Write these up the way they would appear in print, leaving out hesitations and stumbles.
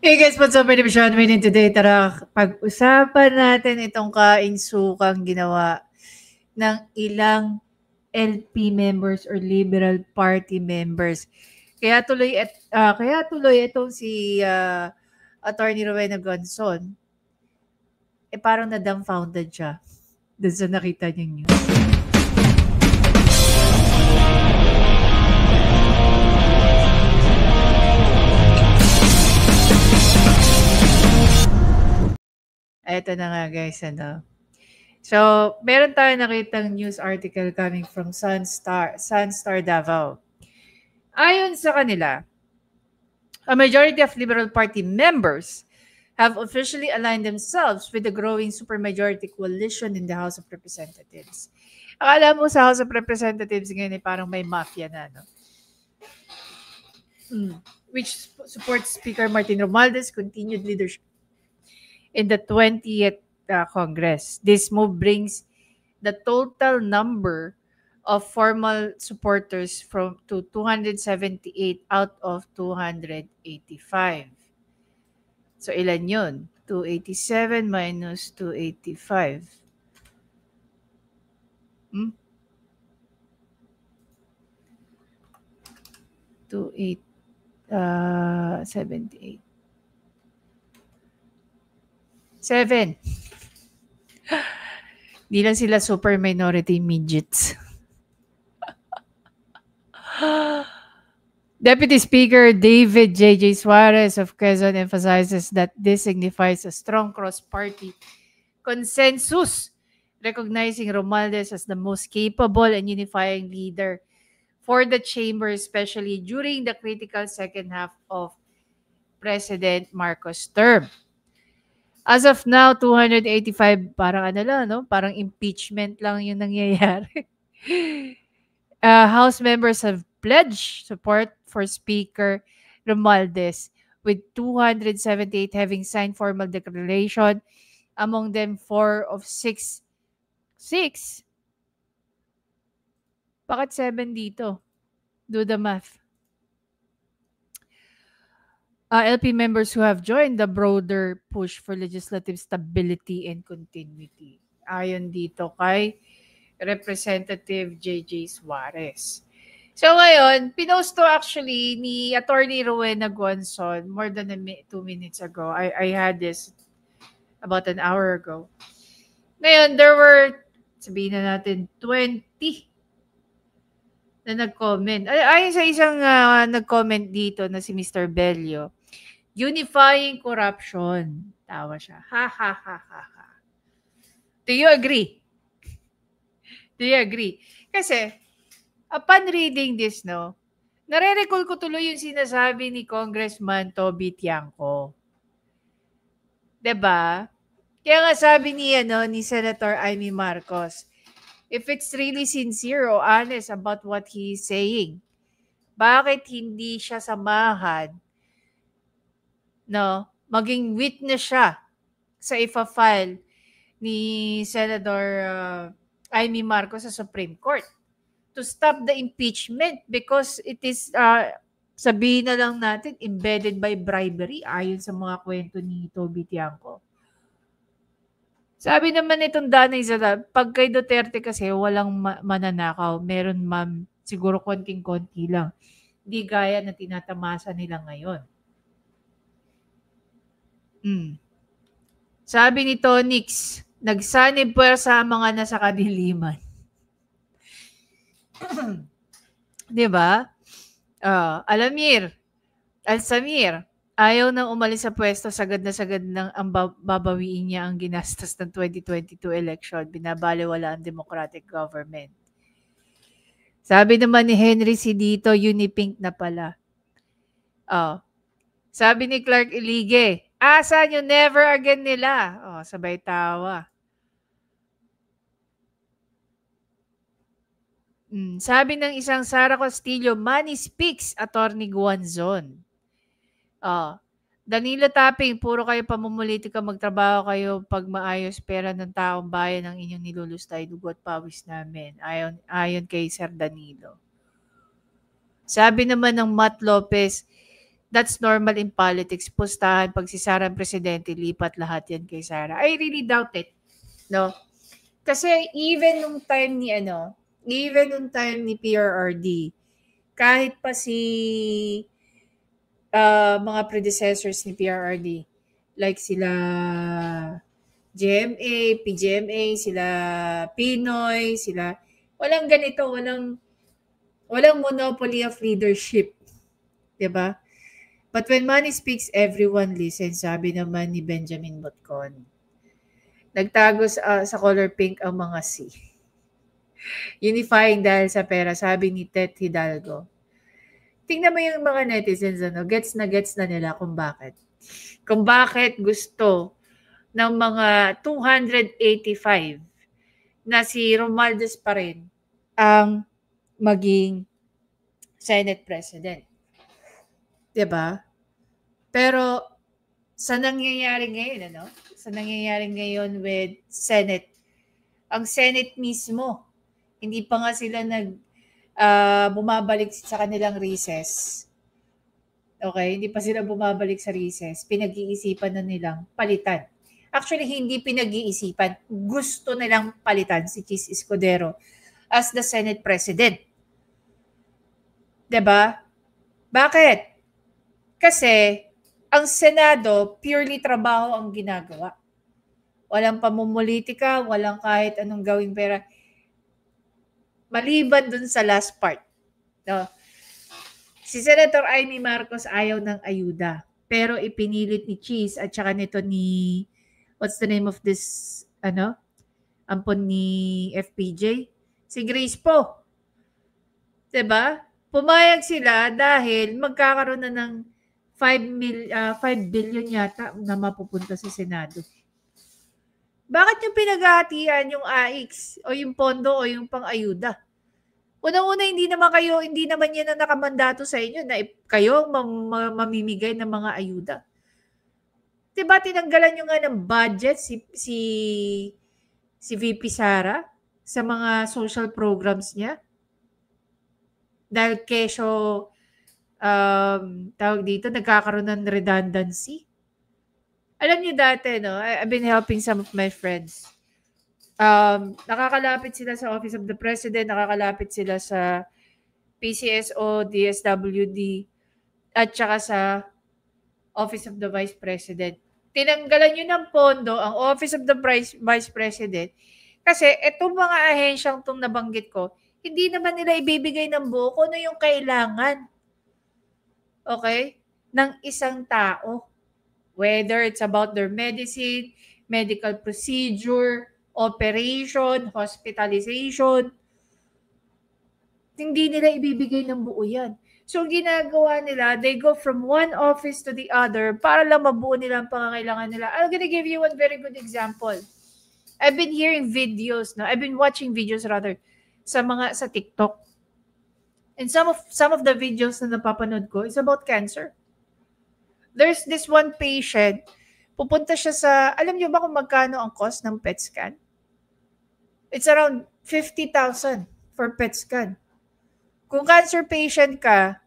Hey guys, what's up? My name is Sean Wayne, and today tara pag-usapan natin itong kainsukhang ginawa ng ilang LP members or Liberal Party members. Kaya tuloy itong si Attorney Rowena Gonzon, parang na-dumbfounded siya dun sa nakita niyang news. Eto na nga guys, So, meron tayong nakitang news article coming from Sunstar Davao. Ayon sa kanila, a majority of Liberal Party members have officially aligned themselves with the growing supermajority coalition in the House of Representatives. Akala mo sa House of Representatives ngayon parang may mafia na, no? Which supports Speaker Martin Romualdez' continued leadership in the 20th Congress. This move brings the total number of formal supporters to 278 out of 285. So, ilan yun? 287 minus 285. 78. 7. Di lang sila super minority midgets. Deputy Speaker David J.J. Suarez of Quezon emphasizes that this signifies a strong cross-party consensus, recognizing Romualdez as the most capable and unifying leader for the chamber, especially during the critical second half of President Marcos' term. As of now, 285, parang parang impeachment lang yung nangyayari. House members have pledged support for Speaker Romualdez, with 278 having signed formal declaration, among them 4 of 6. 6? Bakit 7 dito? Do the math. LP members who have joined the broader push for legislative stability and continuity. Ayon dito kay Representative J.J. Suarez. So ngayon, pinost to actually ni Attorney Rowena Gonzon more than 2 minutes ago. I had this about an hour ago. Ngayon, there were, sabihin na natin, 20 na nag-comment. Ayon sa isang nag-comment dito na si Mr. Bello, unifying corruption. Tawa siya. Ha, ha, ha, ha, ha. Do you agree? Do you agree? Kasi, upon reading this, no, nare-recall ko tuloy yung sinasabi ni Congressman Toby Tiangco. 'Di ba? Kaya nga sabi ni Senator Amy Marcos, if it's really sincere or honest about what he is saying, bakit hindi siya samahan, no, maging witness siya sa ifa-file ni Senator Amy Marcos sa Supreme Court to stop the impeachment because it is, sabihin na lang natin, embedded by bribery ayon sa mga kwento ni Toby Tiangco. Sabi naman itong Danay Zala, pag kay Duterte kasi walang mananakaw, meron siguro konting-konti lang. Hindi gaya na tinatamasa nila ngayon. Sabi ni Tonix, nagsanib puwersa ang mga nasa kadiliman. 'Di ba? Alsamir, ayaw nang umalis sa pwesto, sagad ng ang babawiin niya ang ginastos ng 2022 election. Binabaliwala ang democratic government. Sabi naman ni Henry C. dito, Unipink na pala. Sabi ni Clark Ilige, asan yung never again nila? Sabay tawa. Sabi ng isang Sara Castillo, money speaks, Attorney Guanzon. Danilo Taping, puro kayo pamumulitika, magtrabaho kayo pag maayos, pera ng taong bayan ang inyong nilulustay, dugot pawis namin. Ayon kay Sir Danilo. Sabi naman ng Matt Lopez, That's normal in politics. Pustahan, pag si Sara ang presidente, lipat lahat yan kay Sara. I really doubt it. No? Kasi even nung time ni PRRD, kahit pa si mga predecessors ni PRRD, like sila GMA, PGMA, sila Pinoy, sila, walang ganito, walang monopoly of leadership. 'Di ba? But when money speaks, everyone listens, sabi naman ni Benjamin Botcon. Nagtago sa color pink ang mga C. Unifying dahil sa pera, sabi ni Tet Hidalgo. Tingnan mo yung mga netizens, gets na nila kung bakit. Kung bakit gusto ng mga 285 na si Romualdez pa rin ang maging Senate President. 'Di ba? Pero sa nangyayari ngayon, Sa nangyayari ngayon with Senate, ang Senate mismo, hindi pa nga sila bumabalik sa kanilang recess. Okay? Hindi pa sila bumabalik sa recess. Pinag-iisipan na nilang palitan. Actually, hindi pinag-iisipan. Gusto nilang palitan si Chis Escudero as the Senate President. 'Di ba? Bakit? Kasi ang Senado, purely trabaho ang ginagawa. Walang pamumulitika, walang kahit anong gawing pera. Maliban dun sa last part. No? Si Senator Amy Marcos ayaw ng ayuda. Pero ipinilit ni Cheese at saka nito ni, what's the name of this, ampon ni FPJ? Si Grace po. 'Di ba? Pumayag sila dahil magkakaroon na ng 5 billion yata na mapupunta sa Senado. Bakit yung pinaghahatian yung AIX o yung pondo o yung pang-ayuda? Unang-una, hindi naman yan ang nakamandato sa inyo na kayo mamimigay ng mga ayuda. Diba tinanggalan nyo nga ng budget si VP Sara sa mga social programs niya? Dahil kesyo tawag dito, nagkakaroon ng redundancy. Alam niyo dati, I've been helping some of my friends. Nakakalapit sila sa Office of the President, nakakalapit sila sa PCSO, DSWD, at saka sa Office of the Vice President. Tinanggalan nyo ng pondo ang Office of the Vice President kasi itong mga ahensyang itong nabanggit ko, hindi naman nila ibibigay ng buo kung ano yung kailangan. Okay? Ng isang tao. Whether it's about their medicine, medical procedure, operation, hospitalization, hindi nila ibibigay ng buo yan. So, ginagawa nila, they go from one office to the other para lang mabuo nila ang pangangailangan nila. I'm gonna give you one very good example. I've been hearing videos, I've been watching videos rather, sa TikTok. And some of the videos na napapanood ko is about cancer. There's this one patient, pupunta siya sa, alam niyo ba kung magkano ang cost ng PET scan? It's around 50,000 for PET scan. Kung cancer patient ka,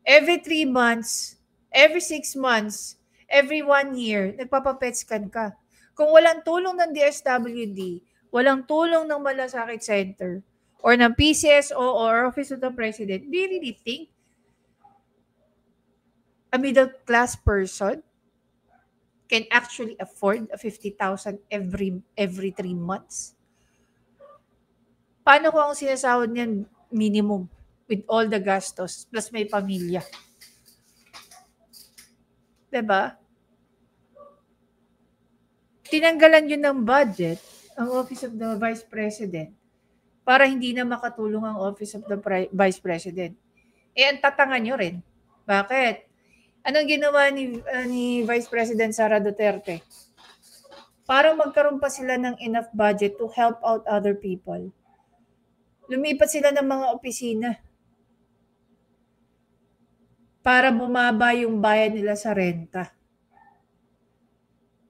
every 3 months, every 6 months, every 1 year, nagpapa-PET scan ka. Kung walang tulong ng DSWD, walang tulong ng Malasakit Center, or ng PCSO or Office of the President, do you really think a middle class person can actually afford a 50,000 every 3 months? Paano kung ang sinasahod niyan minimum with all the gastos plus may pamilya? 'Di ba? Tinanggalan yun ng budget ang Office of the Vice President para hindi na makatulong ang Office of the Vice President. Ang tatanga nyo rin. Bakit? Anong ginawa ni Vice President Sara Duterte? Para magkaroon pa sila ng enough budget to help out other people. Lumipat sila ng mga opisina para bumaba yung bayad nila sa renta.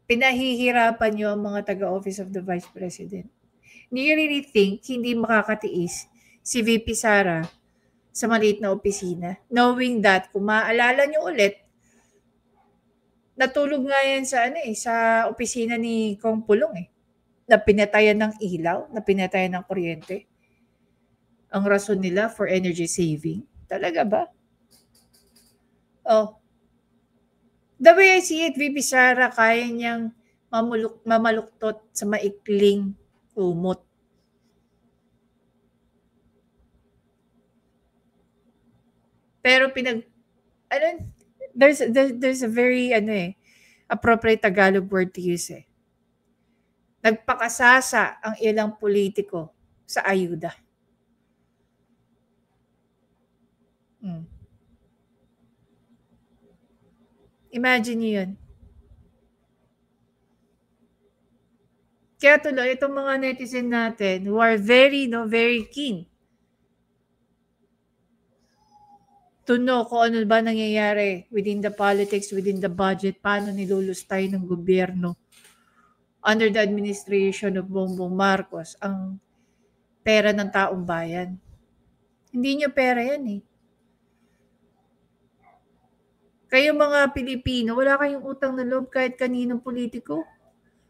Pinahihirapan nyo ang mga taga-Office of the Vice President. Do you really think hindi makakatiis si VP Sara sa maliit na opisina. Knowing that, kung maaalala nyo ulit, natulog nga yan sa opisina ni Kong Pulong na pinatayan ng ilaw, na pinatayan ng kuryente. Ang rason nila for energy saving. Talaga ba? Oh. The way I see it, VP Sara, kaya niyang mamaluktot sa maikling kumot. Pero there's a very appropriate Tagalog word to use Nagpakasasa ang ilang politiko sa ayuda. Imagine niyo yun. Kaya tuloy, itong mga netizen natin who are very keen to know kung ano ba nangyayari within the politics, within the budget, paano nilulustay ng gobyerno under the administration of Bongbong Marcos ang pera ng taong bayan. Hindi nyo pera yan Kayo mga Pilipino, wala kayong utang na loob kahit kaninong politiko.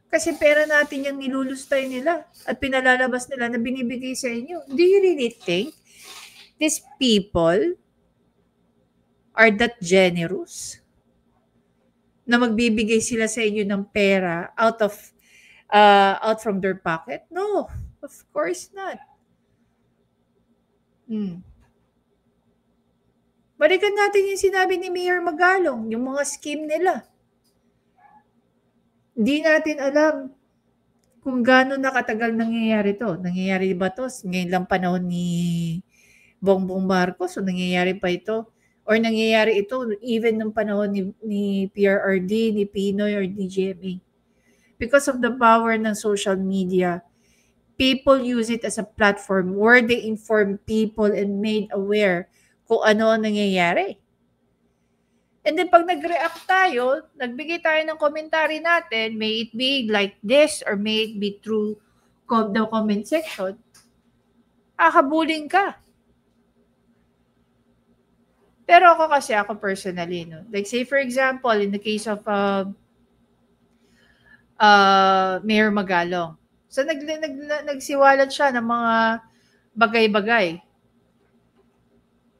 Kasi pera natin yung nilulustay nila at pinalalabas nila na binibigay sa inyo. Do you really think these people are that generous na magbibigay sila sa inyo ng pera out from their pocket? No, of course not. Balikan natin yung sinabi ni Mayor Magalong, yung mga scheme nila. Hindi natin alam kung gaano nakatagal nangyayari to. Nangyayari ba to ngayon lang panahon ni Bongbong Marcos o nangyayari pa ito? Or nangyayari ito even nung panahon ni PRRD, ni Pinoy, or ni GMA? Because of the power ng social media, people use it as a platform where they inform people and made aware kung ano ang nangyayari. And then pag nag-react tayo, nagbigay tayo ng commentary natin, may it be like this or may it be through the comment section, habulin ka. Pero ako personally, like say for example, in the case of Mayor Magalong, so nagsiwalat siya ng mga bagay-bagay.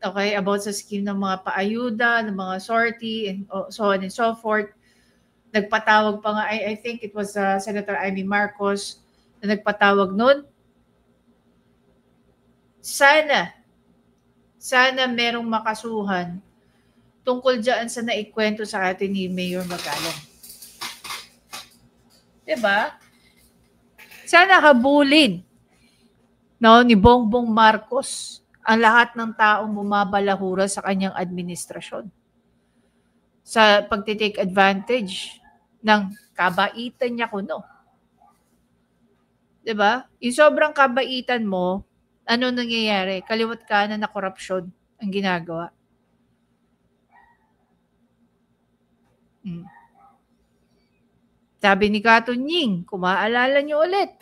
Okay, about sa scheme ng mga paayuda, ng mga sortie, and so on and so forth. Nagpatawag pa nga, I think it was Senator Amy Marcos na nagpatawag nun. Sana merong makasuhan tungkol dyan sa naikwento sa atin ni Mayor Magalong. Diba? Sana habulin ni Bongbong Marcos ang lahat ng taong bumabalahura sa kanyang administrasyon sa pagtitake advantage ng kabaitan niya kuno. Diba? Yung sobrang kabaitan mo, ano nangyayari? Kaliwat kanan na korupsyon ang ginagawa. Sabi ni Kato Nying, kung maaalala nyo ulit,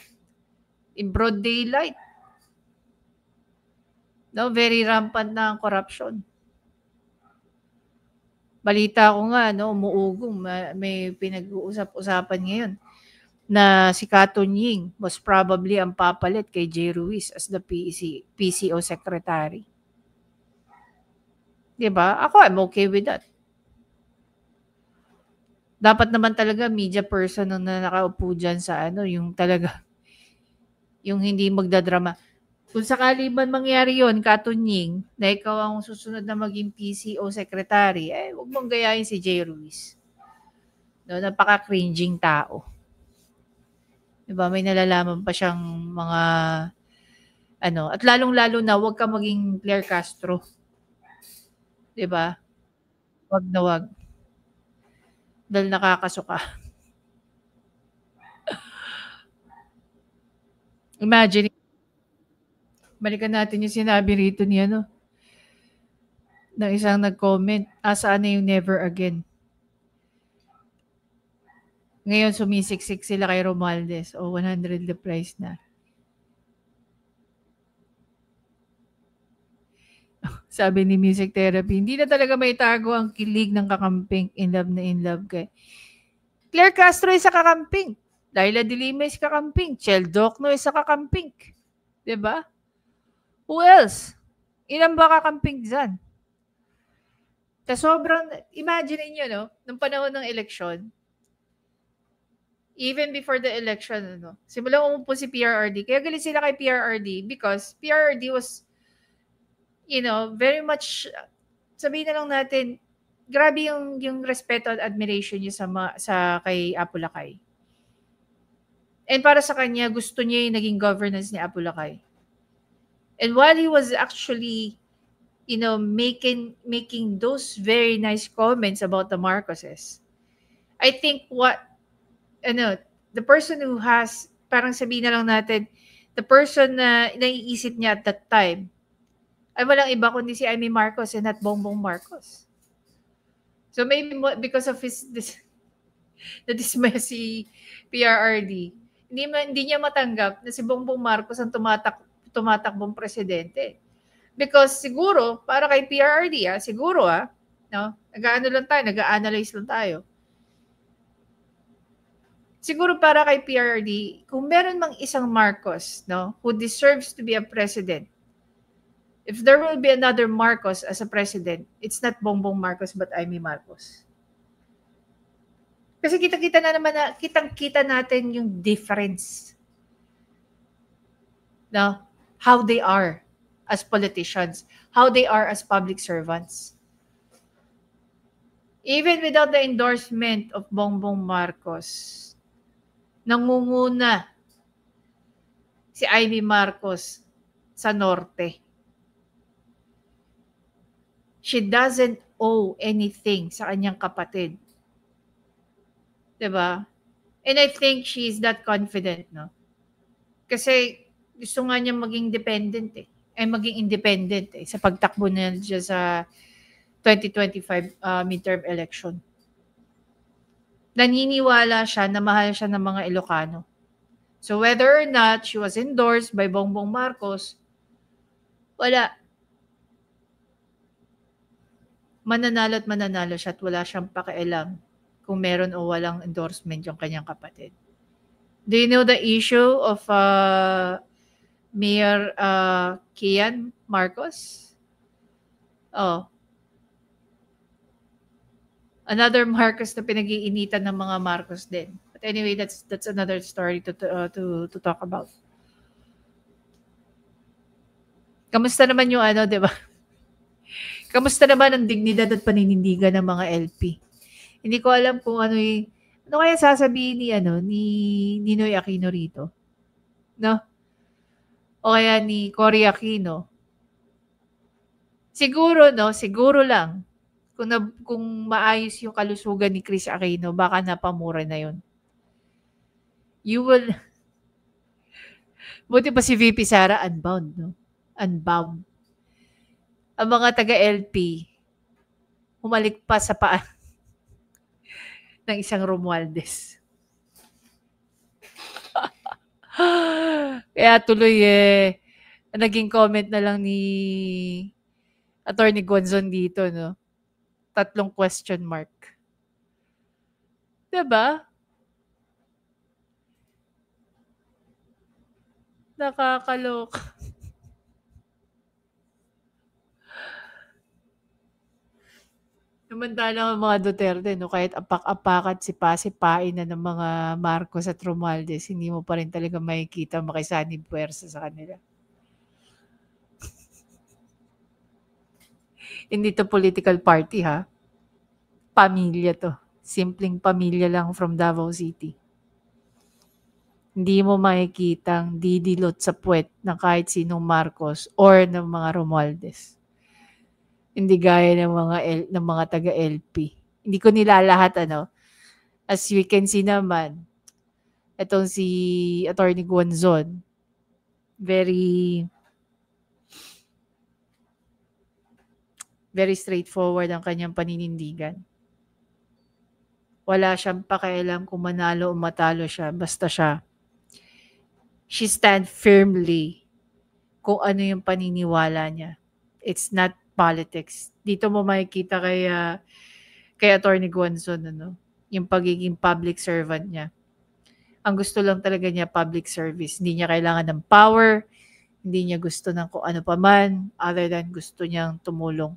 in broad daylight, very rampant na ang korupsyon. Balita ko nga, umuugong, may pinag-uusap-usapan ngayon na si Kato Nying was probably ang papalit kay Jay Ruiz as the PCO secretary. Diba? Ako, I'm okay with that. Dapat naman talaga media person na nakaupo dyan sa yung talaga, yung hindi magdadrama. Kung sakali man mangyari yun, Kato Nying, na ikaw ang susunod na maging PCO secretary, huwag mong gayahin si Jay Ruiz. Napaka-cringing tao. Diba? May nalalaman pa siyang mga at lalong-lalo na huwag ka maging Claire Castro. Diba? Wag na wag. Dahil nakakasuka. Imagine, balikan natin yung sinabi rito ni ng isang nag-comment, saan na yung never again? Ngayon, sumisiksik sila kay Romualdez. 100 the price na. Sabi ni Music Therapy, hindi na talaga may tago ang kilig ng kakamping. In love na in love kay Claire Castro isa kakamping. Laila de Lima is kakamping. Chel Docno isa kakamping. Diba? Who else? Ilan ba kakamping dyan? Sobrang, imagine niyo, no? Nung panahon ng eleksyon, even before the election, ano, simulang umupo si PRRD. Kaya galit sila kay PRRD because PRRD was, very much, sabihin na lang natin, grabe yung respeto at admiration niya sa kay Apulacay. And para sa kanya, gusto niya yung naging governance ni Apulacay. And while he was actually, making those very nice comments about the Marcoses, I think the person who has, parang sabihin na lang natin, the person na naiisip niya at that time, ay walang iba kundi si Amy Marcos and not Bongbong Marcos. So maybe because of the dismay si PRRD, hindi niya matanggap na si Bongbong Marcos ang tumatakbong presidente. Because siguro, para kay PRRD, siguro, no? Nag-a-analyze lang tayo. Siguro para kay PRRD, kung meron mang isang Marcos, no, who deserves to be a president, if there will be another Marcos as a president, it's not Bongbong Marcos but Amy Marcos. Kasi kitang-kita natin yung difference. No? How they are as politicians, how they are as public servants. Even without the endorsement of Bongbong Marcos, nangunguna si Amy Marcos sa norte. She doesn't owe anything sa kanyang kapatid. Diba? And I think she's that confident, no? Kasi gusto nga niya maging independent sa pagtakbo niya sa 2025 midterm election. Naniniwala siya na mahal siya ng mga Ilocano. So whether or not she was endorsed by Bongbong Marcos, wala. Mananalo siya at wala siyang pakialam kung meron o walang endorsement yung kanyang kapatid. Do you know the issue of Mayor Kian Marcos? Oh. Another Marcos na pinag-iinitan ng mga Marcos din. But anyway, that's another story to talk about. Kamusta naman yung 'di ba? Kamusta naman ang dignidad at paninindigan ng mga LP? Hindi ko alam kung ano kaya sasabihin ni Ninoy Aquino rito. No? O kaya ni Cory Aquino. Siguro lang kung maayos yung kalusugan ni Chris Aquino, baka napamura na yun. Buti pa si VP Sara unbound, no? Unbound. Ang mga taga-LP, humalik pa sa paa ng isang Romualdez. Kaya tuloy naging comment na lang ni Attorney Gonzon dito, no? 3 question mark. Diba? Nakakaloka. Samantalang ang mga Duterte, no, kahit apak-apakat sipa-sipain na ng mga Marcos at Romualdez, hindi mo pa rin talaga makikita makisanib puwersa sa kanila. Hindi to political party, ha? Pamilya to. Simpleng pamilya lang from Davao City. Hindi mo makikitang didilot sa puwet ng kahit sinong Marcos or ng mga Romualdez. Hindi gaya ng mga taga-LP. Hindi ko nilalahat, as we can see naman, itong si Attorney Gonzon, very straightforward ang kanyang paninindigan. Wala siyang pakialam kung manalo o matalo siya. Basta she stand firmly kung ano yung paniniwala niya. It's not politics. Dito mo makikita kay Attorney Guanzon, yung pagiging public servant niya. Ang gusto lang talaga niya public service. Hindi niya kailangan ng power, hindi niya gusto ng kung ano pa man, other than gusto niyang tumulong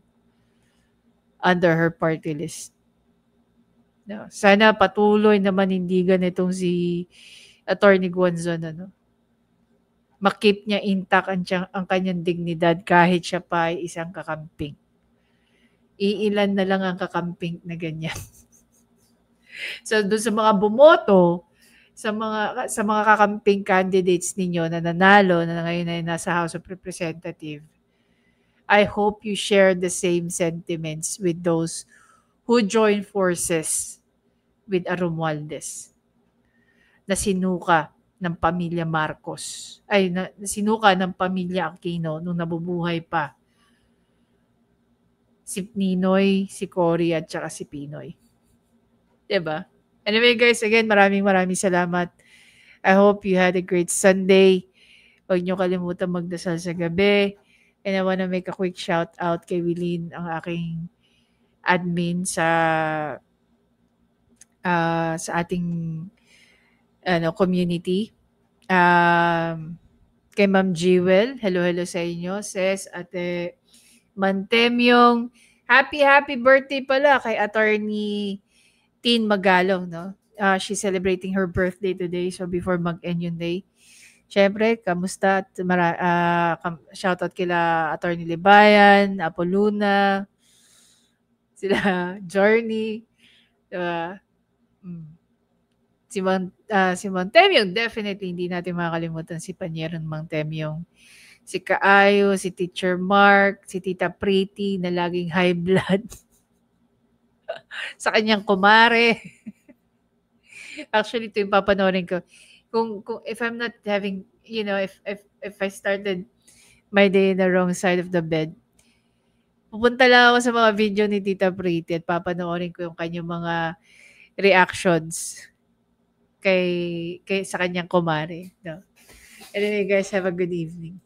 under her party list. No, sana patuloy na manindigan itong si Attorney Guanzon, makip niya intact ang kanyang dignidad kahit siya pa ay isang kakamping. Iilan na lang ang kakamping na ganyan. So doon sa mga bumoto, sa mga kakamping candidates ninyo na nanalo na ngayon ay nasa House of Representatives, I hope you share the same sentiments with those who join forces with a Romualdez na sinuka ng pamilya Marcos, na sinuka ng pamilya Aquino nung nabubuhay pa si Ninoy, si Cory, at saka si Pinoy. Diba? Anyway guys, again, maraming salamat. I hope you had a great Sunday. Huwag niyo kalimutan magdasal sa gabi. And I wanna make a quick shout out kay Willeen, ang aking admin sa ating community. Kay Ma'am Jewel, hello sa inyo. Ses, Ate Mantemyong, happy birthday pala kay Attorney Tin Magalong, no? She's celebrating her birthday today, so before mag-end yung day, syempre, kamusta? Shoutout kila Attorney Libayan, Apoluna, sila Journey, diba? Si Montemyong, definitely hindi natin makakalimutan si Panyeron Montemyong. Si Kaayo, si Teacher Mark, si Tita Pretty na laging high blood. Sa kanyang kumare. Actually, ito yung papanoorin ko. Kung if I'm not having, if I started my day in the wrong side of the bed, pupunta lang ako sa mga video ni Tita Pretty at papanoorin ko yung kanyang mga reactions sa kanyang kumare. No? Anyway guys, have a good evening.